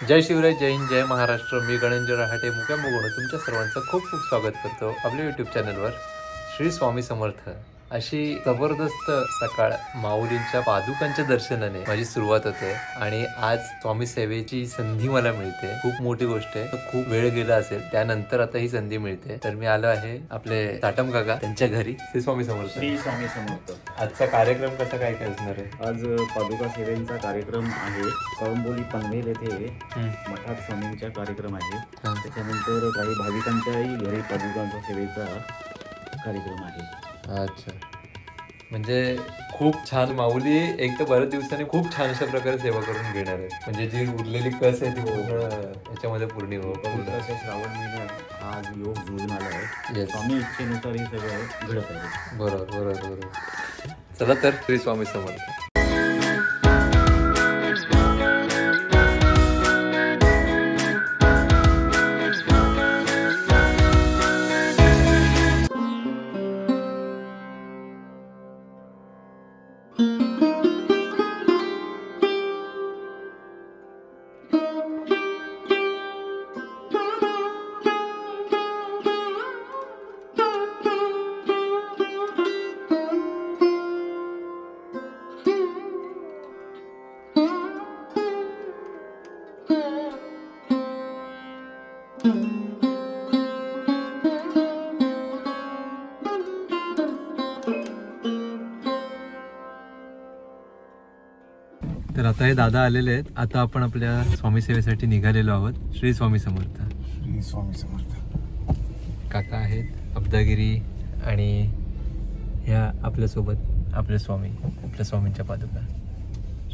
जय शिवराय, जय हिंद, जय महाराष्ट्र. मी गणेंद्र रहाटे मुक्या मुगोण तुमच्या सर्वांचं खूप खूप स्वागत करतो आपल्या यूट्यूब चॅनलवर. श्री स्वामी समर्थ. अशी जबरदस्त सकाळ माऊलींच्या पादुकांच्या दर्शनाने माझी सुरुवात होते आणि आज स्वामी सेवेची संधी मला मिळते. खूप मोठी गोष्ट आहे. खूप वेळ गेला असेल, त्यानंतर आता ही संधी मिळते. तर मी आलो आहे आपले ताटम काका त्यांच्या घरी. श्री स्वामी समर्थ. श्री स्वामी समर्थ. आजचा कार्यक्रम कसा काय काय असणार आहे? आज पादुका सेवेचा कार्यक्रम आहे. कळंबोली पनवेल येथे मठात स्वामींचा कार्यक्रम आहे. त्याच्यानंतर काही भाविकांच्याही घरी पादुकांचा सेवेचा कार्यक्रम आहे. अच्छा, म्हणजे खूप छान. माऊली एक तर बऱ्याच दिवसांनी खूप छान अशा प्रकारे सेवा करून घेणार आहे. म्हणजे जी उरलेली कस आहे ती पूर्ण याच्यामध्ये पूर्ण हो. पवित्र श्रावण महिन्यात आज योग जुळून आला आहे. Yes. स्वामी इच्छेनुसार हे सगळं घडत आहे. बरोबर बरोबर बरोबर. चला तर श्री स्वामी समर्थ. तर आता हे दादा आलेले आहेत. आता आपण आपल्या स्वामी सेवेसाठी निघालेलो आहोत. श्री स्वामी समर्थ. श्री स्वामी समर्थ. काका आहेत अब्दागिरी आणि ह्या आपल्यासोबत आपले स्वामी, आपल्या स्वामींच्या पादुका.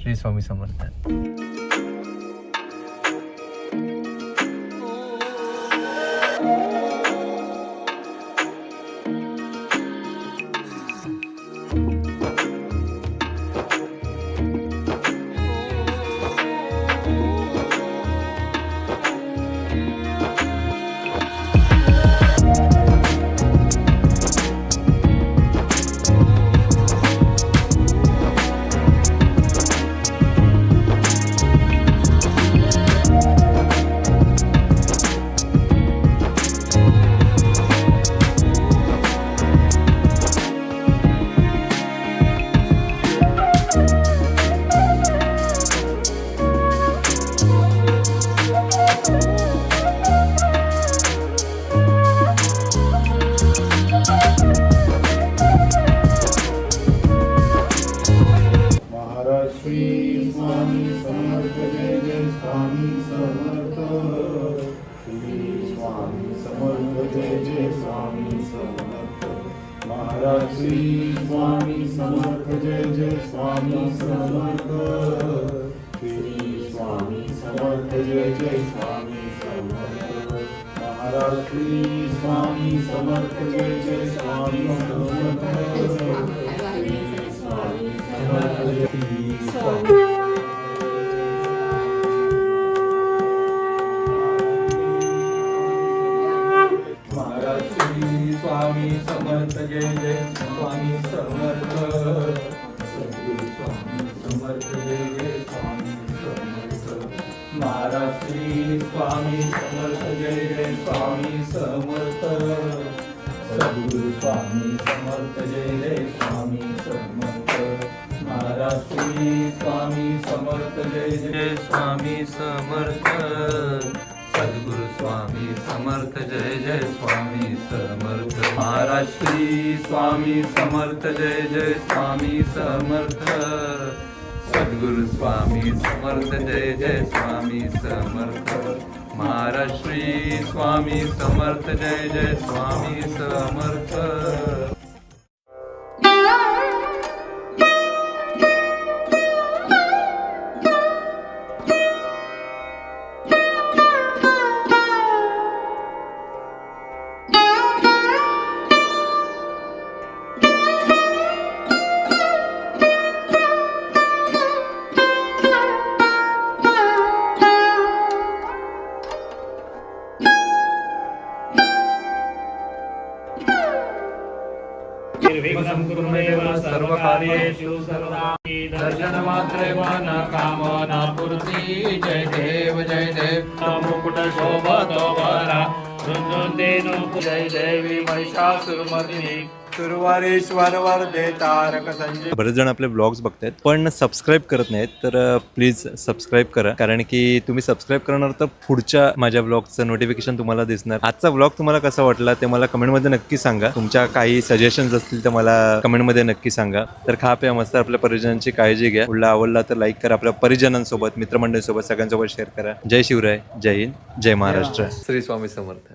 श्री स्वामी समर्थ. श्री स्वामी समर्थ. जय जय स्वामी समर्थ. श्री स्वामी समर्थ. जय जय स्वामी समर्थ. महाराज श्री स्वामी समर्थ. जय जय स्वामी समर्थ. श्री स्वामी समर्थ. जय जय स्वामी समर्थ. महाराज श्री स्वामी समर्थ. जय जय स्वामी समर्थ. श्री स्वामी समर्थ. महाराज श्री स्वामी समर्थ. जय जय स्वामी समर्थ. सद्गुरु स्वामी समर्थ. जय जय स्वामी समर्थ. महाराज श्री स्वामी समर्थ. जय जय स्वामी समर्थ. सद्गुरु स्वामी समर्थ. जय जय स्वामी समर्थ. महाराज श्री स्वामी समर्थ. जय जय स्वामी समर्थ. सद्गुरु स्वामी समर्थ. जय जय स्वामी समर्थ. महाराज श्री स्वामी समर्थ. जय जय स्वामी समर्थ. सद्गुरु स्वामी समर्थ. जय जय स्वामी समर्थ. महाराज श्री स्वामी समर्थ. जय जय स्वामी समर्थ. निर्विघ्नं कुरु मे देव सर्वकार्येषु सर्वदा दर्शन मात्रे मन कामना पूर्ती जय देव मुकुट शोभतो बरा झुंझुन देनो जय देवी महिषासुरमर्दिनी सुरवारेश्वर वरदे तारक संजय. बरेच जण आपले ब्लॉग्स बघतायत पण सबस्क्राईब करत नाहीत, तर प्लीज सबस्क्राईब करा, कारण की तुम्ही सबस्क्राईब करणार तर पुढच्या माझ्या ब्लॉगचं नोटिफिकेशन तुम्हाला दिसणार. आजचा ब्लॉग तुम्हाला कसा वाटला ते मला कमेंटमध्ये नक्की सांगा. तुमच्या काही सजेशन्स असतील तर मला कमेंटमध्ये नक्की सांगा. तर खा प्या मस्त आपल्या परिजनांची काळजी घ्या. व्हिडिओ आवडला तर लाईक करा, आपल्या परिजनांसोबत मित्रमंडळीसोबत सगळ्यांसोबत शेअर करा. जय शिवराय, जय हिंद, जय महाराष्ट्र. श्री स्वामी समर्थ.